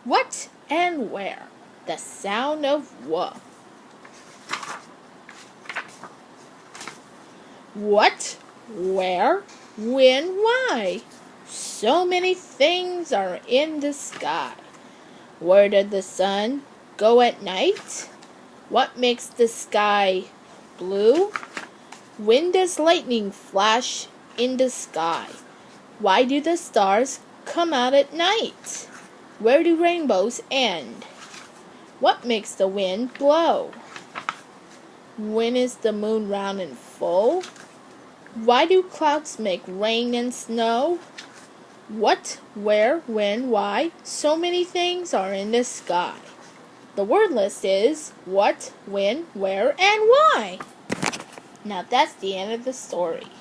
What and where? The sound of what? What, where, when, why? So many things are in the sky. Where did the sun go at night? What makes the sky blue? When does lightning flash in the sky? Why do the stars come out at night? Where do rainbows end? What makes the wind blow? When is the moon round and full? Why do clouds make rain and snow? What, where, when, why? So many things are in the sky. The word list is what, when, where, and why. Now that's the end of the story.